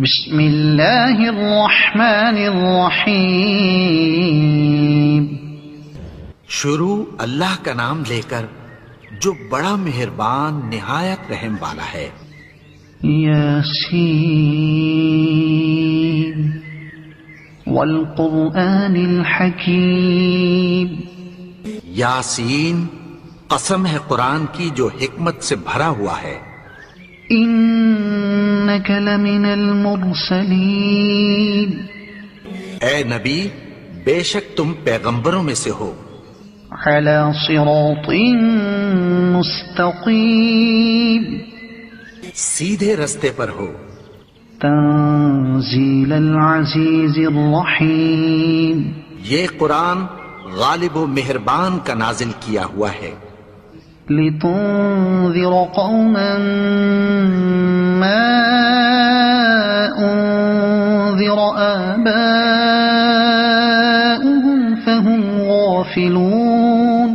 بسم اللہ الرحمن الرحیم. شروع اللہ کا نام لے کر جو بڑا مہربان نہایت رحم والا ہے. یاسین والقرآن الحکیم. یاسین، قسم ہے قرآن کی جو حکمت سے بھرا ہوا ہے. انک لمن المرسلین. اے نبی، بے شک تم پیغمبروں میں سے ہو. علی صراط مستقیم. سیدھے رستے پر ہو. تنزیل العزیز الرحیم. یہ قرآن غالب و مہربان کا نازل کیا ہوا ہے. لتنذر قوما ما انذر آباؤهم فهم غافلون.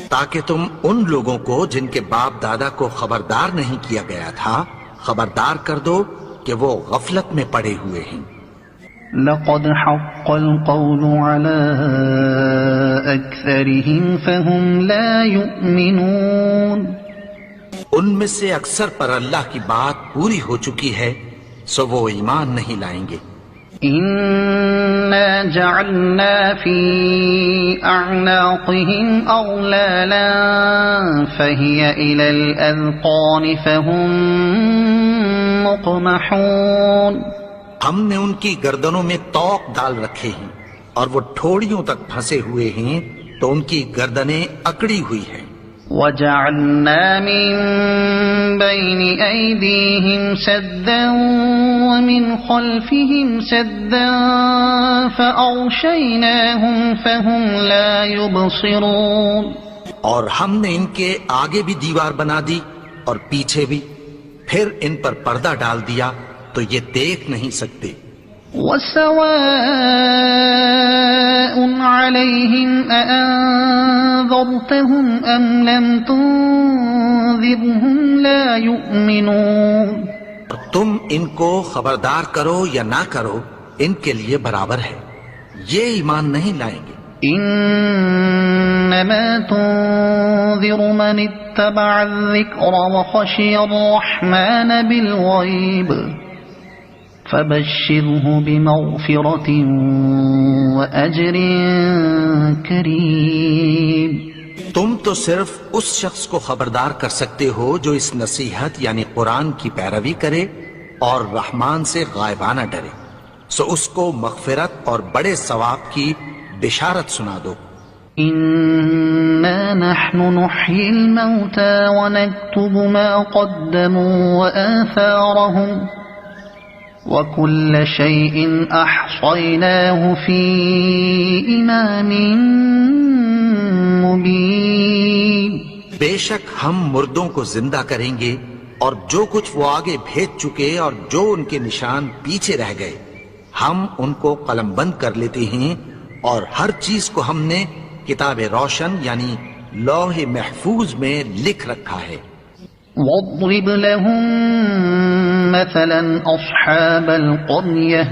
تاکہ تم ان لوگوں کو جن کے باپ دادا کو خبردار نہیں کیا گیا تھا خبردار کر دو کہ وہ غفلت میں پڑے ہوئے ہیں. لقد حق القول على أكثرهم فهم لا يؤمنون. ان میں سے اکثر پر اللہ کی بات پوری ہو چکی ہے سو وہ ایمان نہیں لائیں گے. إنا جعلنا في أعناقهم أغلالا فهي إلى الأذقان فهم مقمحون. ہم نے ان کی گردنوں میں طوق ڈال رکھے ہیں اور وہ ٹھوڑیوں تک پھنسے ہوئے ہیں تو ان کی گردنیں اکڑی ہوئی ہیں. وَجَعَلْنَا مِن بَيْنِ أَيْدِيهِمْ سَدًّا وَمِنْ خَلْفِهِمْ سَدًّا فَأَغْشَيْنَاهُمْ فَهُمْ لَا يُبْصِرُونَ. اور ہم نے ان کے آگے بھی دیوار بنا دی اور پیچھے بھی، پھر ان پر پردہ ڈال دیا تو یہ دیکھ نہیں سکتے. وَسَوَاءٌ عَلَيْهِمْ أَأَنذَرْتَهُمْ أَمْ لَمْ تُنذِرْهُمْ لَا يُؤْمِنُونَ. تم ان کو خبردار کرو یا نہ کرو ان کے لیے برابر ہے، یہ ایمان نہیں لائیں گے. انما تنذر من اتبع الذکر وخشی الرحمن بالغیب فبشره بمغفرة وأجر کریم. تم تو صرف اس شخص کو خبردار کر سکتے ہو جو اس نصیحت یعنی قرآن کی پیروی کرے اور رحمان سے غائبانہ ڈرے، سو اس کو مغفرت اور بڑے ثواب کی بشارت سنا دو. إنا نحن نحيي الموتى ونكتب ما قدموا وآثارهم وكل شيء أحصيناه في إمام مبين. بے شک ہم مردوں کو زندہ کریں گے اور جو کچھ وہ آگے بھیج چکے اور جو ان کے نشان پیچھے رہ گئے ہم ان کو قلم بند کر لیتے ہیں اور ہر چیز کو ہم نے کتاب روشن یعنی لوح محفوظ میں لکھ رکھا ہے. واضرب لهم مثلا أصحاب القرية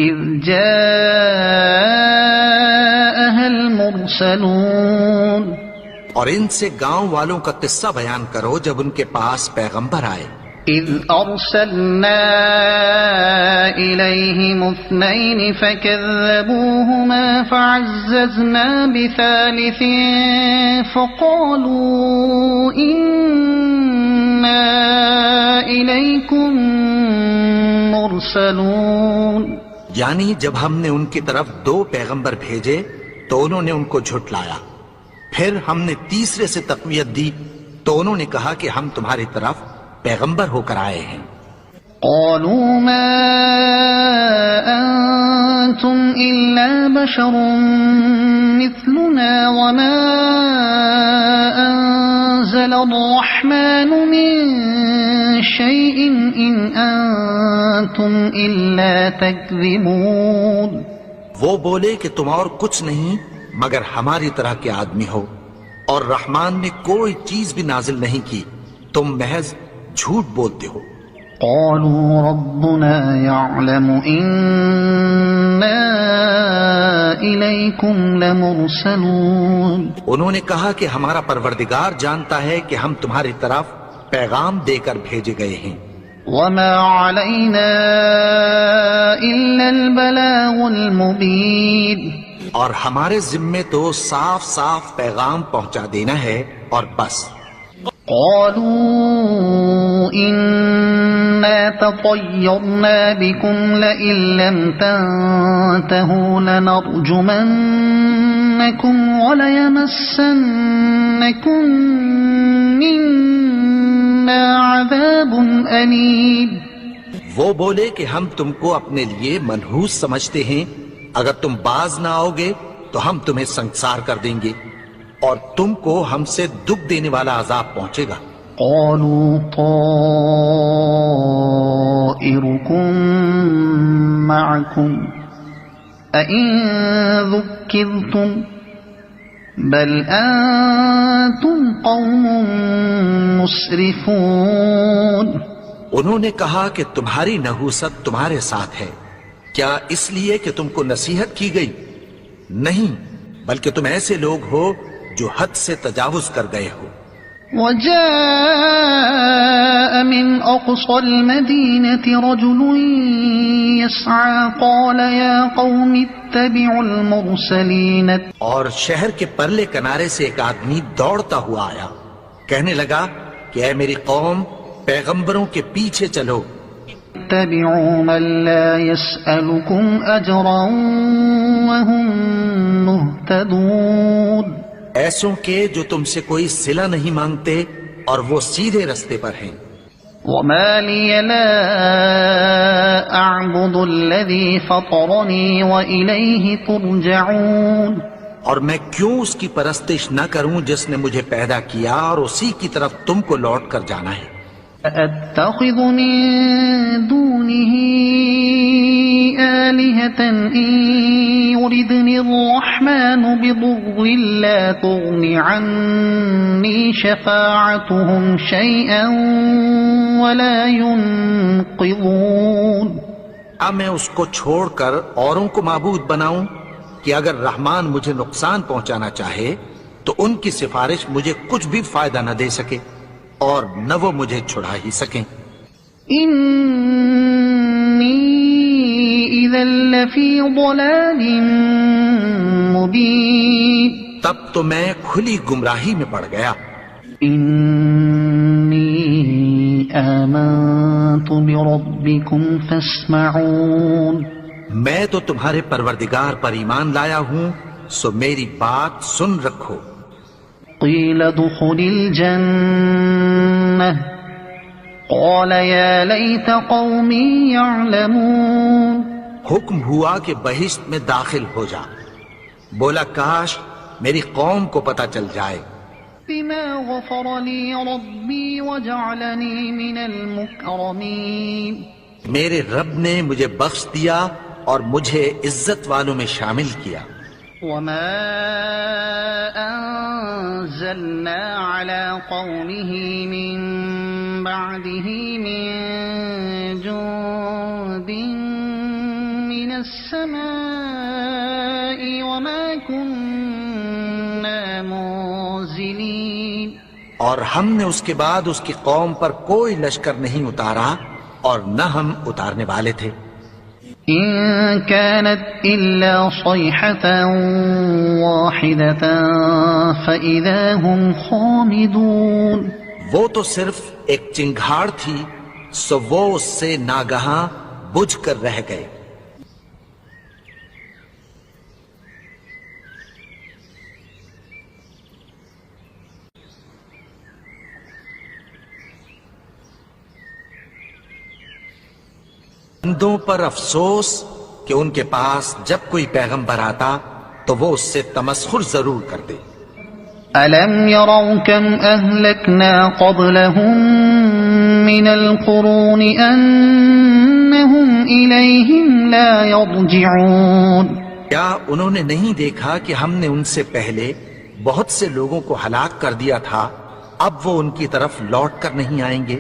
إذ جاءها المرسلون. اور ان سے گاؤں والوں کا قصہ بیان کرو جب ان کے پاس پیغمبر آئے. إذ أرسلنا إليهم 2 فكذبوهما فعززنا بثالث فقالوا إنا إليكم مرسلون. یعنی جب ہم نے ان کی طرف 2 پیغمبر بھیجے تو انہوں نے ان کو جھٹلایا، پھر ہم نے تیسرے سے تقویت دی تو انہوں نے کہا کہ ہم تمہاری طرف پیغمبر ہو کر آئے ہیں. قالوا ما أنتم إلا بشر مثلنا وما أنزل الرحمن من شيء إن أنتم إلا تكذبون. وہ بولے کہ تم اور کچھ نہیں مگر ہماری طرح کے آدمی ہو اور رحمان نے کوئی چیز بھی نازل نہیں کی، تم محض جھوٹ بولتے ہو. قالوا ربنا يعلم إنا إليكم لمرسلون. انہوں نے کہا کہ ہمارا پروردگار جانتا ہے کہ ہم تمہاری طرف پیغام دے کر بھیجے گئے ہیں. وما علينا إلا البلاغ المبين. اور ہمارے ذمے تو صاف صاف پیغام پہنچا دینا ہے اور بس. قالوا إنا تطيرنا بكم لئن لم تنتهوا لنرجمنكم وليمسنكم منا عذاب أليم. وہ بولے کہ ہم تم کو اپنے لیے منحوس سمجھتے ہیں، اگر تم باز نہ آؤ گے تو ہم تمہیں سنسار کر دیں گے اور تم کو ہم سے دکھ دینے والا عذاب پہنچے گا. قالوا طائركم معكم أئن ذكرتم بل أنتم قوم مسرفون. انہوں نے کہا کہ تمہاری نحوست تمہارے ساتھ ہے، کیا اس لیے کہ تم کو نصیحت کی گئی؟ نہیں، بلکہ تم ایسے لوگ ہو جو حد سے تجاوز کر گئے ہو. وجاء من أقصى المدينة رجل يسعى قال يا قوم اتبعوا المرسلين. اور شہر کے پرلے کنارے سے ایک آدمی دوڑتا ہوا آیا، کہنے لگا کہ اے میری قوم، پیغمبروں کے پیچھے چلو. اتبعوا من لا يسألكم أجرا وهم مهتدون. ایسوں کے جو تم سے کوئی صلہ نہیں مانگتے اور وہ سیدھے رستے پر ہیں. وما لي لا أعبد الذي فطرني وإليه ترجعون. اور میں کیوں اس کی پرستش نہ کروں جس نے مجھے پیدا کیا اور اسی کی طرف تم کو لوٹ کر جانا ہے. أَأَتَّخِذُ مِن دُونِهِ آلِهَةً إِن يُرِدْنِ الرَّحْمَنُ بِضُرٍّ لَّا تُغْنِ عَنِّي شَفَاعَتُهُمْ شَيْئًا وَلَا يُنقِذُونَ. اب میں اس کو چھوڑ کر اوروں کو معبود بناؤں کہ اگر رحمان مجھے نقصان پہنچانا چاہے تو ان کی سفارش مجھے کچھ بھی فائدہ نہ دے سکے اور نہ وہ مجھے چھڑا ہی سکیں. إِنِّي إِذًا لَّفِي ضَلَالٍ مُّبِينٍ. تب تو میں کھلی گمراہی میں پڑ گیا. إِنِّي آمَنتُ بِرَبِّكُمْ فَاسْمَعُونِ. میں تو تمہارے پروردگار پر ایمان لایا ہوں، سو میری بات سن رکھو. قِيلَ ادْخُلِ الْجَنَّةَ قَالَ يَا لَيْتَ قَوْمِي يَعْلَمُونَ. حکم ہوا کہ بہشت میں داخل ہو جا. بولا کاش میری قوم کو پتہ چل جائے. بِمَا غَفَرَ لِي رَبِّي وَجَعَلَنِي مِنَ الْمُكْرَمِينَ. میرے رب نے مجھے بخش دیا اور مجھے عزت والوں میں شامل کیا. وَمَا أَنزَلْنَا عَلَى قَوْمِهِ مِن بَعْدِهِ مِن جُندٍ مِّنَ السَّمَاءِ وَمَا كُنَّا مُنزِلِينَ. اور ہم نے اس کے بعد اس کی قوم پر کوئی لشکر نہیں اتارا اور نہ ہم اتارنے والے تھے. إِن كَانَتْ إِلَّا صَيْحَةً وَاحِدَةً فَإِذَا هُمْ خَامِدُونَ. وہ تو صرف ایک چنگھاڑ تھی، سو وہ اس سے ناگہاں بجھ کر رہ گئے. بندوں پر افسوس کہ ان کے پاس جب کوئی پیغمبر آتا تو وہ اس سے تمسخر ضرور کرتے. أَلَمْ يَرَوْا كَمْ أَهْلَكْنَا قَبْلَهُمْ مِنَ الْقُرُونِ أَنَّهُمْ إِلَيْهِمْ لَا يَرْجِعُونَ. کیا انہوں نے نہیں دیکھا کہ ہم نے ان سے پہلے بہت سے لوگوں کو ہلاک کر دیا تھا، اب وہ ان کی طرف لوٹ کر نہیں آئیں گے.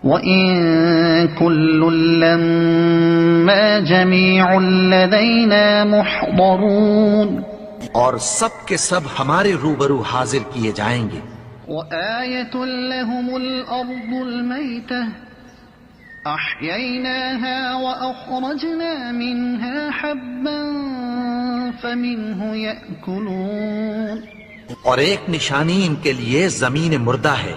وَإِن كُلٌّ لَّمَّا جَمِيعٌ لَّدَيْنَا مُحْضَرُونَ اور سب کے سب ہمارے روبرو حاضر کیے جائیں گے. وَآيَةٌ لَّهُمُ الْأَرْضُ الْمَيْتَةُ أَحْيَيْنَاهَا وَأَخْرَجْنَا مِنْهَا حَبًّا فَمِنْهُ يَأْكُلُونَ. اور ایک نشانی ان کے لیے زمین مردہ ہے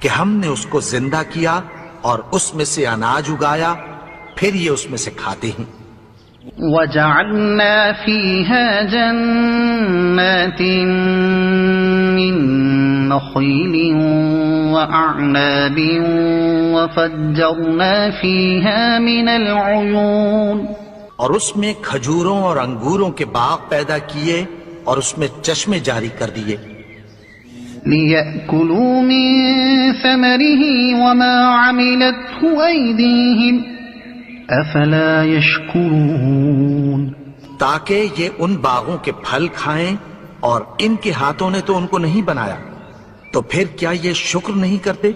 کہ ہم نے اس کو زندہ کیا اور اس میں سے اناج اگایا، پھر یہ اس میں سے کھاتے ہیں. وَجَعَلْنَا فِيهَا جَنَّاتٍ مِّن نَّخِيلٍ وَأَعْنَابٍ وَفَجَّرْنَا فِيهَا مِنَ الْعُيُونِ. اور اس میں کھجوروں اور انگوروں کے باغ پیدا کیے اور اس میں چشمے جاری کر دیے. لِيَأْكُلُوا مِن ثَمَرِهِ وَمَا عَمِلَتْهُ أَيْدِيهِمْ أَفَلَا يَشْكُرُونَ. تاکہ یہ ان باغوں کے پھل کھائیں اور ان کے ہاتھوں نے تو ان کو نہیں بنایا، تو پھر کیا یہ شکر نہیں کرتے؟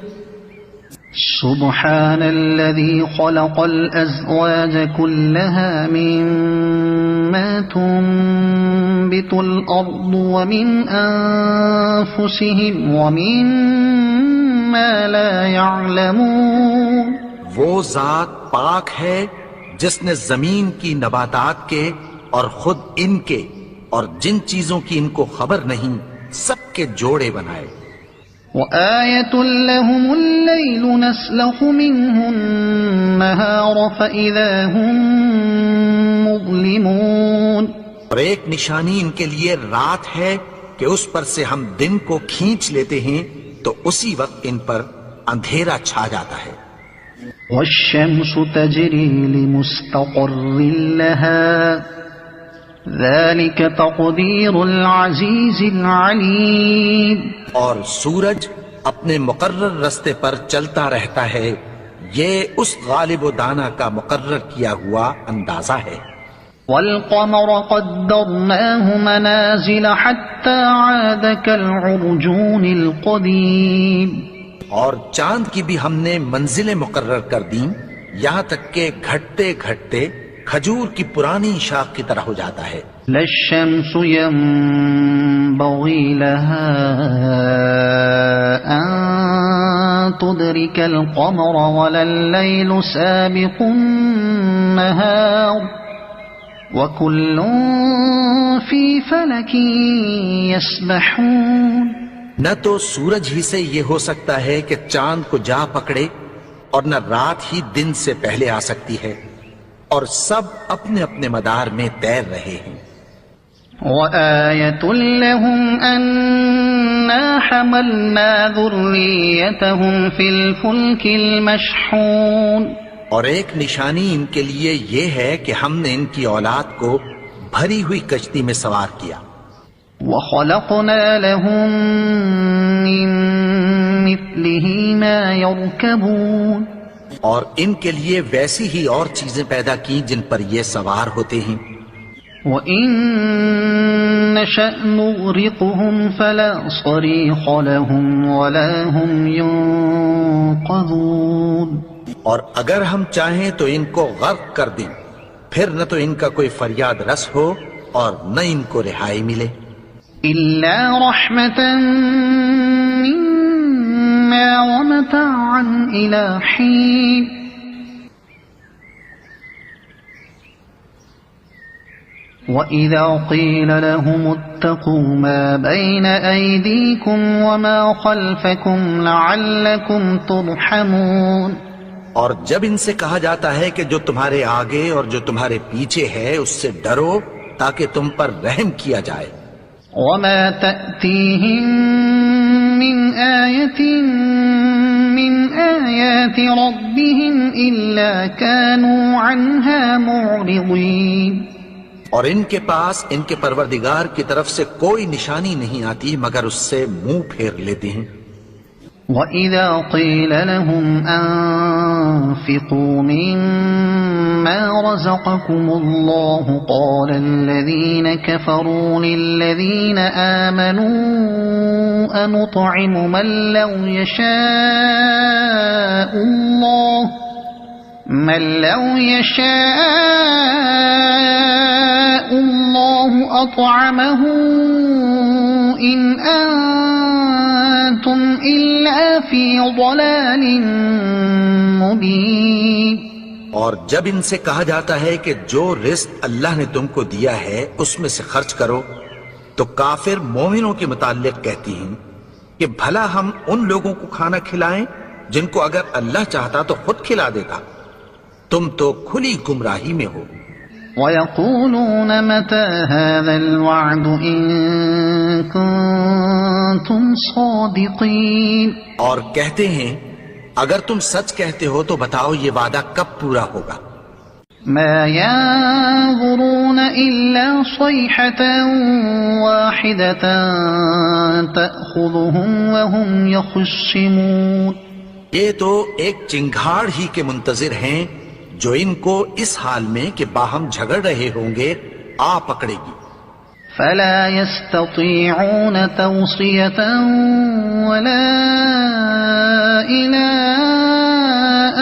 سبحان الذي خلق الأزواج كلها مما تنبت الأرض ومن أنفسهم ومما لا يعلمون. وہ ذات پاک ہے جس نے زمین کی نباتات کے اور خود ان کے اور جن چیزوں کی ان کو خبر نہیں سب کے جوڑے بنائے. وَآيَةٌ لَّهُمُ اللَّيْلُ نَسْلَخُ مِنْهُ النَّهَارَ فَإِذَا هُم مُّظْلِمُونَ. اور ایک نشانی ان کے لیے رات ہے کہ اس پر سے ہم دن کو کھینچ لیتے ہیں تو اسی وقت ان پر اندھیرا چھا جاتا ہے. وَالشَّمْسُ تَجْرِي لِمُسْتَقَرٍّ لَّهَا ذَلِكَ تَقْدِيرُ الْعَزِيزِ الْعَلِيمِ. اور سورج اپنے مقرر رستے پر چلتا رہتا ہے، یہ اس غالب و دانا کا مقرر کیا ہوا اندازہ ہے. وَالْقَمَرَ قَدَّرْنَاهُ مَنَازِلَ حَتَّى عَادَ كَالْعُرْجُونِ الْقَدِيمِ. اور چاند کی بھی ہم نے منزلیں مقرر کر دیں یہاں تک کہ گھٹتے گھٹتے کھجور کی پرانی شاخ کی طرح ہو جاتا ہے. لَا الشَّمْسُ يَنبَغِي لَهَا أَن تُدْرِكَ الْقَمَرَ وَلَا اللَّيْلُ سَابِقُ النَّهَارِ وَكُلٌّ فِي فَلَكٍ يَسْبَحُونَ. نہ تو سورج ہی سے یہ ہو سکتا ہے کہ چاند کو جا پکڑے اور نہ رات ہی دن سے پہلے آ سکتی ہے، اور سب اپنے اپنے مدار میں تیر رہے ہیں. وَآيَةٌ لَّهُمْ أَنَّا حَمَلْنَا ذُرِّيَّتَهُمْ فِي الْفُلْكِ الْمَشْحُونِ. اور ایک نشانی ان کے لیے یہ ہے کہ ہم نے ان کی اولاد کو بھری ہوئی کشتی میں سوار کیا. وَخَلَقْنَا لَهُم مِّن مِّثْلِهِ مَا يَرْكَبُونَ. اور ان کے لیے ویسی ہی اور چیزیں پیدا کی جن پر یہ سوار ہوتے ہیں. وَإِن نَّشَأْ نُغْرِقْهُمْ فَلَا صَرِيخَ لَهُمْ وَلَا هُمْ يُنقَذُونَ. اور اگر ہم چاہیں تو ان کو غرق کر دیں، پھر نہ تو ان کا کوئی فریاد رس ہو اور نہ ان کو رہائی ملے. إِلَّا رَحْمَةً مِّنَّا وَمَتَاعًا إِلَىٰ حِينٍ. وَإِذَا قِيلَ لَهُمُ اتَّقُوا مَا بَيْنَ أَيْدِيكُمْ وَمَا خَلْفَكُمْ لَعَلَّكُمْ تُرْحَمُونَ. اور جب ان سے کہا جاتا ہے کہ جو تمہارے آگے اور جو تمہارے پیچھے ہے اس سے ڈرو تاکہ تم پر رحم کیا جائے. وَمَا تَأْتِيهِم مِّنْ آيَةٍ مِّنْ آيَاتِ رَبِّهِمْ إِلَّا كَانُوا عَنْهَا مُعْرِضِينَ. اور ان کے پاس ان کے پروردگار کی طرف سے کوئی نشانی نہیں آتی مگر اس سے منہ پھیر لیتے ہیں. وَإِذَا قِيلَ لَهُمْ أَنفِقُوا مِمَّا رَزَقَكُمُ اللَّهُ قَالَ الَّذِينَ كَفَرُوا لِلَّذِينَ آمَنُوا أَنُطْعِمُ مَن لَّوْ يَشَاءُ اللَّهُ أَطْعَمَهُ إِنْ أَنتُمْ إِلَّا فِي ضَلَالٍ مُبِينٍ۔ اور جب ان سے کہا جاتا ہے کہ جو رزق اللہ نے تم کو دیا ہے اس میں سے خرچ کرو، تو کافر مومنوں کے متعلق کہتی ہیں کہ بھلا ہم ان لوگوں کو کھانا کھلائیں جن کو اگر اللہ چاہتا تو خود کھلا دیتا، تم تو کھلی گمراہی میں ہو۔ وَيَقُولُونَ مَتَى هَذَا الْوَعْدُ إِن كُنتُمْ صَادِقِينَ، اور کہتے ہیں اگر تم سچ کہتے ہو تو بتاؤ یہ وعدہ کب پورا ہوگا۔ مَا يَنظُرُونَ إِلَّا صَيْحَةً وَاحِدَةً تَأْخُذُهُمْ وَهُمْ يَخِصِّمُونَ، یہ تو ایک چنگھاڑ ہی کے منتظر ہیں جو ان کو اس حال میں کہ باہم جھگڑ رہے ہوں گے آ پکڑے گی۔ فَلَا يَسْتَطِيعُونَ تَوْصِيَةً وَلَا إِلَىٰ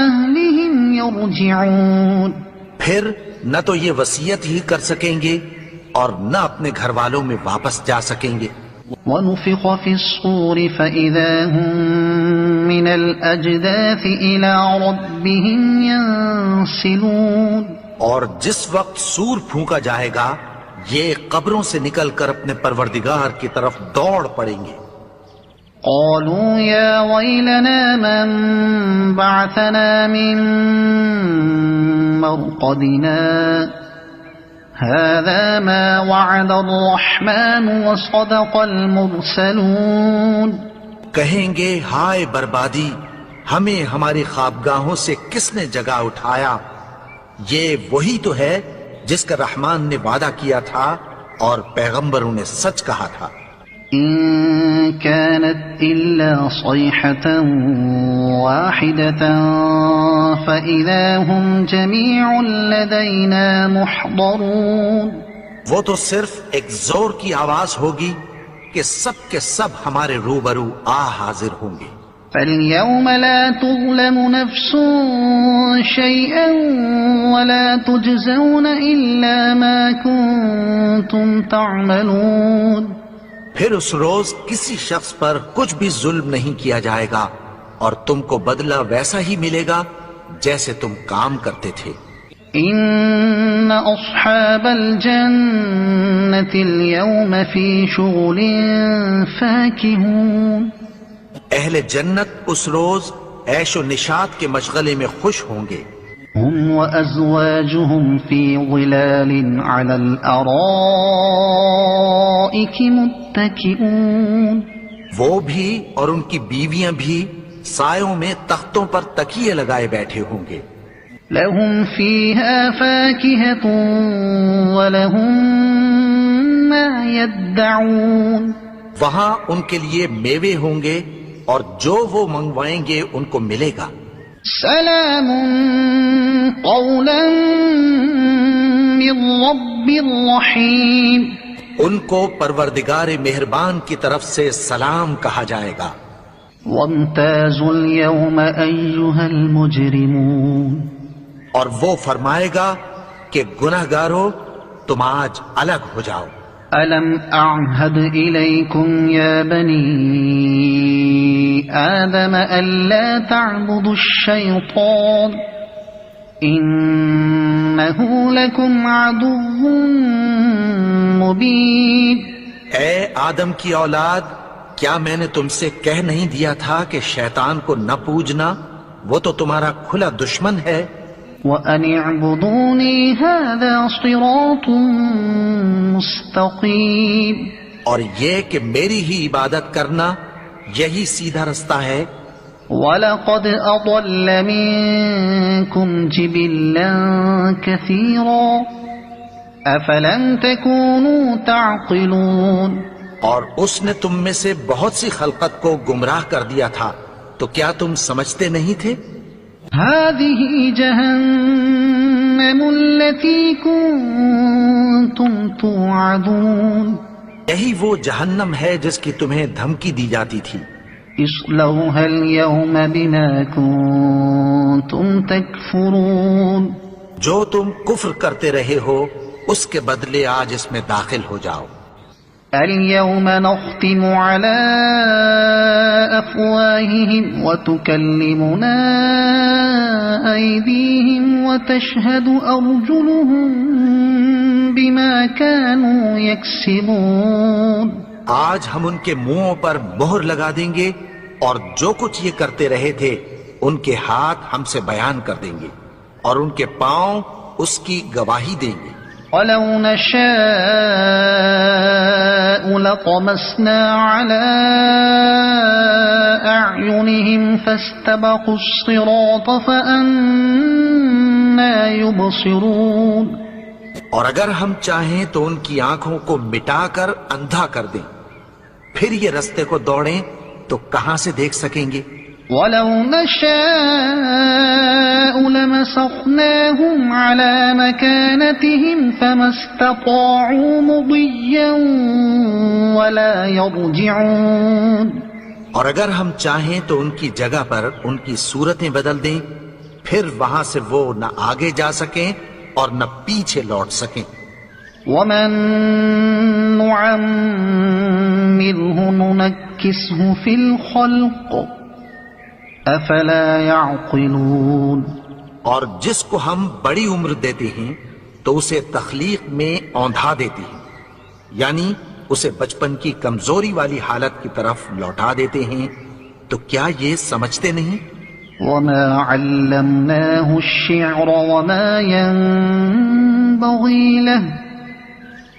أَهْلِهِمْ يَرْجِعُونَ، پھر نہ تو یہ وصیت ہی کر سکیں گے اور نہ اپنے گھر والوں میں واپس جا سکیں گے۔ وَنُفِخَ فِي الصُّورِ فَإِذَا هُم مِّنَ الْأَجْدَاثِ إِلَىٰ رَبِّهِمْ يَنسِلُونَ، اور جس وقت سور پھونکا جائے گا یہ قبروں سے نکل کر اپنے پروردگار کی طرف دوڑ پڑیں گے۔ قالوا يا ويلنا من بعثنا من مرقدنا هذا ما وعد الرحمن وصدق المرسلون، کہیں گے ہائے بربادی، ہمیں ہماری خوابگاہوں سے کس نے جگا اٹھایا، یہ وہی تو ہے جس کا رحمان نے وعدہ کیا تھا اور پیغمبروں نے سچ کہا تھا۔ إن كانت إلا صيحة واحدة فإذا هم جميع لدينا محضرون، وہ تو صرف ایک زور کی آواز ہوگی کہ سب کے سب ہمارے روبرو حاضر ہوں گے۔ فاليوم لا تظلم نفس شيئا ولا تجزون إلا ما كنتم تعملون، پھر اس روز کسی شخص پر کچھ بھی ظلم نہیں کیا جائے گا اور تم کو بدلہ ویسا ہی ملے گا جیسے تم کام کرتے تھے۔ إن أصحاب الجنة اليوم في شغل فاكهون، اہل جنت اس روز عیش و نشاط کے مشغلے میں خوش ہوں گے۔ هم وأزواجهم في ظلال على الأرائك متكئون، وہ بھی اور ان کی بیویاں بھی سایوں میں تختوں پر تکیے لگائے بیٹھے ہوں گے۔ لهم فيها فاكهة ولهم ما يدعون، وہاں ان کے لیے میوے ہوں گے اور جو وہ منگوائیں گے ان کو ملے گا۔ سلام قولا من رب رحیم، ان کو پروردگار مہربان کی طرف سے سلام کہا جائے گا۔ وامتازوا اليوم أيها المجرمون، اور وہ فرمائے گا کہ گناہگارو تم آج الگ ہو جاؤ۔ ألم أعهد إليكم يا بني آدم ألا تعبدوا الشيطان إنه لكم عدو مبين، اے آدم کی اولاد، کیا میں نے تم سے کہہ نہیں دیا تھا کہ شیطان کو نہ پوجنا، وہ تو تمہارا کھلا دشمن ہے۔ وَأَنِ اعْبُدُونِي هَذَا صِرَاطٌ مُسْتَقِيمٌ، اور یہ کہ میری ہی عبادت کرنا یہی سیدھا رستہ ہے۔ وَلَقَدْ أَضَلَّ مِنكُمْ جِبِلًّا كَثِيرًا أَفَلَمْ تَكُونُوا تَعْقِلُونَ، اور اس نے تم میں سے بہت سی خلقت کو گمراہ کر دیا تھا، تو کیا تم سمجھتے نہیں تھے؟ هذه جهنم التي كنتم توعدون یہی وہ جہنم ہے جس کی تمہیں دھمکی دی جاتی تھی. اصلوها اليوم بما كنتم تكفرون جو تم کفر کرتے رہے ہو اس کے بدلے آج اس میں داخل ہو جاؤ. اليوم نختم على أفواههم وتكلمنا أيديهم وتشهد أرجلهم بما كانوا يكسبون. آج ہم ان کے منہوں پر مہر لگا دیں گے اور جو کچھ یہ کرتے رہے تھے ان کے ہاتھ ہم سے بیان کر دیں گے اور ان کے پاؤں اس کی گواہی دیں گے. وَلَوْ نَشَاءُ لَطَمَسْنَا عَلَىٰ أَعْيُنِهِمْ فَاسْتَبَقُوا الصِّرَاطَ فَأَنَّىٰ يُبْصِرُونَ. اور اگر ہم چاہیں تو ان کی آنکھوں کو مٹا کر اندھا کر دیں، پھر یہ رستے کو دوڑیں تو کہاں سے دیکھ سکیں گے. وَلَوْ نَشَاءُ لَمَسَخْنَاهُمْ عَلَىٰ مَكَانَتِهِمْ فَمَا اسْتَطَاعُوا مُضِيًّا وَلَا يَرْجِعُونَ. اور اگر ہم چاہیں تو ان کی جگہ پر ان کی صورتیں بدل دیں، پھر وہاں سے وہ نہ آگے جا سکیں اور نہ پیچھے لوٹ سکیں. وَمَن نُعَمِّرْهُ نُنَكِّسْهُ فِي الْخَلْقِ أَفَلَا يَعْقِلُونَ. اور جس کو ہم بڑی عمر دیتے ہیں تو اسے تخلیق میں اوندھا دیتے ہیں، یعنی اسے بچپن کی کمزوری والی حالت کی طرف لوٹا دیتے ہیں. تو کیا یہ سمجھتے نہیں؟ وَمَا عَلَّمْنَاهُ الشِّعْرَ وَمَا يَنبَغِي لَهُ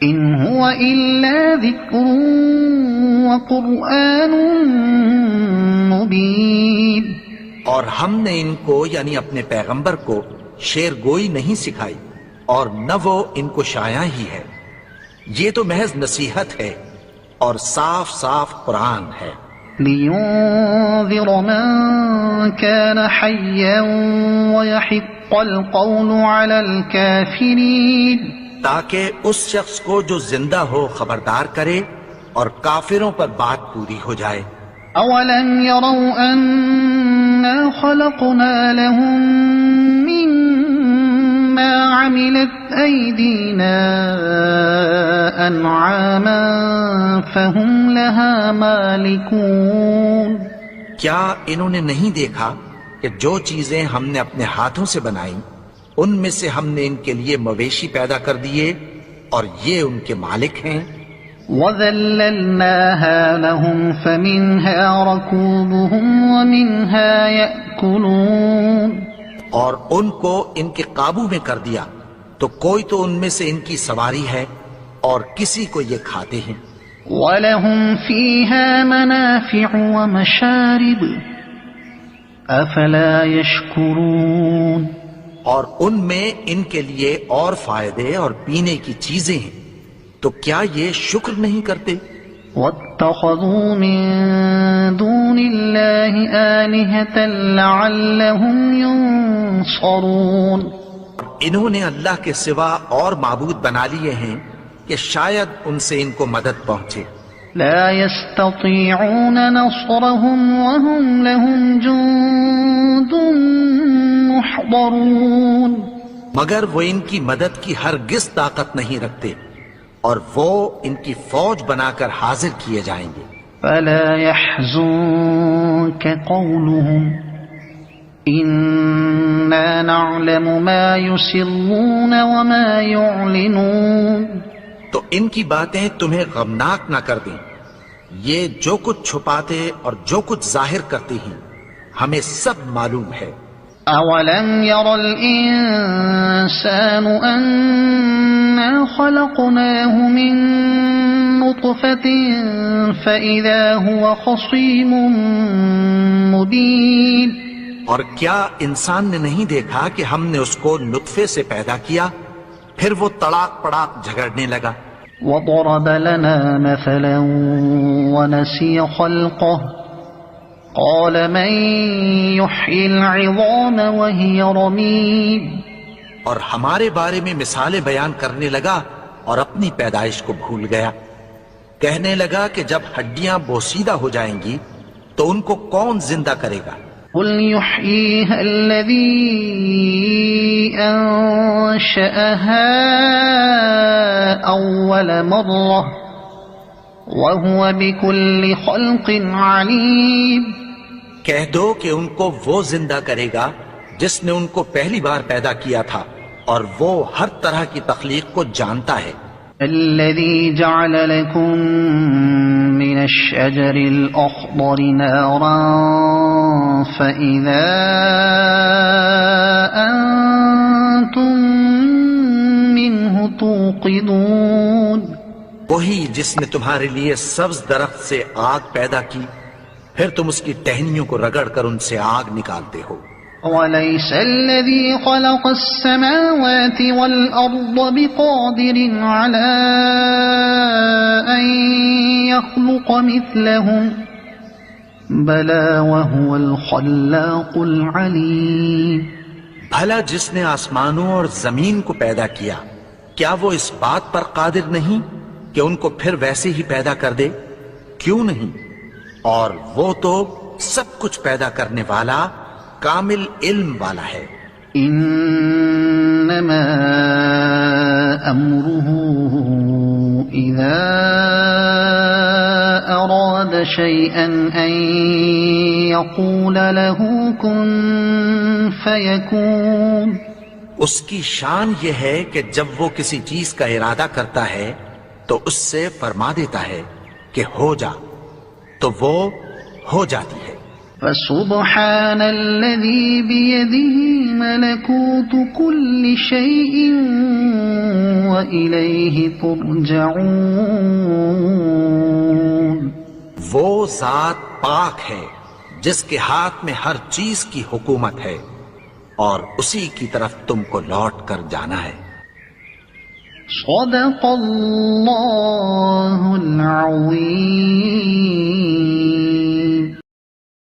إِنْ هُوَ إِلَّا ذِكْرٌ وَقُرْآنٌ مُبِينٌ. اور ہم نے ان کو یعنی اپنے پیغمبر کو شعر گوئی نہیں سکھائی اور نہ وہ ان کو شاعر ہی ہے، یہ تو محض نصیحت ہے اور صاف صاف قرآن ہے. لِيُنذِرَ مَن كَانَ حَيًّا وَيَحِقَّ الْقَوْلُ عَلَى الْكَافِرِينَ. تاکہ اس شخص کو جو زندہ ہو خبردار کرے اور کافروں پر بات پوری ہو جائے. أَوَلَمْ يَرَوْا أَنَّا خَلَقْنَا لَهُم مِّمَّا عَمِلَتْ أَيْدِينَا أَنْعَامًا فَهُمْ لَهَا مَالِكُونَ. کیا انہوں نے نہیں دیکھا کہ جو چیزیں ہم نے اپنے ہاتھوں سے بنائیں ان میں سے ہم نے ان کے لیے مویشی پیدا کر دیے اور یہ ان کے مالک ہیں. وَذَلَّلْنَاهَا لَهُمْ فَمِنْهَا رَكُوبُهُمْ وَمِنْهَا يَأْكُلُونَ. اور ان کو ان کے قابو میں کر دیا تو کوئی تو ان میں سے ان کی سواری ہے اور کسی کو یہ کھاتے ہیں. وَلَهُمْ فِيهَا مَنَافِعُ وَمَشَارِبُ أَفَلَا يَشْكُرُونَ. اور ان میں ان کے لیے اور فائدے اور پینے کی چیزیں ہیں، تو کیا یہ شکر نہیں کرتے؟ وَاتَّخَذُوا مِن دُونِ اللَّهِ آلِهَةً لَعَلَّهُمْ يُنصَرُونَ. انہوں نے اللہ کے سوا اور معبود بنا لیے ہیں کہ شاید ان سے ان کو مدد پہنچے. لا يستطيعون نصرهم وهم لهم جند محضرون. مگر وہ ان کی مدد کی ہرگز طاقت نہیں رکھتے اور وہ ان کی فوج بنا کر حاضر کیے جائیں گے. فلا يحزنك قولهم إنا نعلم ما يسرون وما يعلنون. تو ان کی باتیں تمہیں غمناک نہ کر دیں، یہ جو کچھ چھپاتے اور جو کچھ ظاہر کرتے ہیں ہمیں سب معلوم ہے. أَوَلَمْ يَرَ الْإِنسَانُ أَنَّا خَلَقْنَاهُ مِن نُّطْفَةٍ فَإِذَا هُوَ خَصِيمٌ مُّبِينٌ. اور کیا انسان نے نہیں دیکھا کہ ہم نے اس کو نطفے سے پیدا کیا پھر وہ تڑاک پڑاک جھگڑنے لگا. وَضَرَبَ لَنَا مَثَلًا وَنَسِيَ خَلْقَهُ قال من يحيي العظام وهي رميم اور ہمارے بارے میں مثالیں بیان کرنے لگا اور اپنی پیدائش کو بھول گیا. کہنے لگا کہ جب ہڈیاں بوسیدہ ہو جائیں گی تو ان کو کون زندہ کرے گا؟ قل يحييها الذي أنشأها أول مرة وهو بكل خلق عليم. کہہ دو کہ ان کو وہ زندہ کرے گا جس نے ان کو پہلی بار پیدا کیا تھا اور وہ ہر طرح کی تخلیق کو جانتا ہے. الذي جعل لكم من الشجر الأخضر نارا فإذا أنتم منه توقدون. وہی جس نے تمہارے لیے سبز درخت سے آگ پیدا کی پھر تم اس کی ٹہنیوں کو رگڑ کر ان سے آگ نکالتے ہو. وليس الذي خلق السماوات والأرض بقادر على أن يخلق مثلهم بلى وهو الخلاق العليم. بھلا جس نے آسمانوں اور زمین کو پیدا کیا کیا وہ اس بات پر قادر نہیں کہ ان کو پھر ویسے ہی پیدا کر دے؟ کیوں نہیں؟ اور وہ تو سب کچھ پیدا کرنے والا کامل علم والا ہے. انما امره اذا اراد شيئا ان يقول له كن فيكون. اس کی شان یہ ہے کہ جب وہ کسی چیز کا ارادہ کرتا ہے تو اس سے فرما دیتا ہے کہ ہو جا تو وہ ہو جاتی ہے. فسبحان الذي بيده ملكوت كل شيء وإليه ترجعون. وہ ذات پاک ہے جس کے ہاتھ میں ہر چیز کی حکومت ہے اور اسی کی طرف تم کو لوٹ کر جانا ہے. صدق اللہ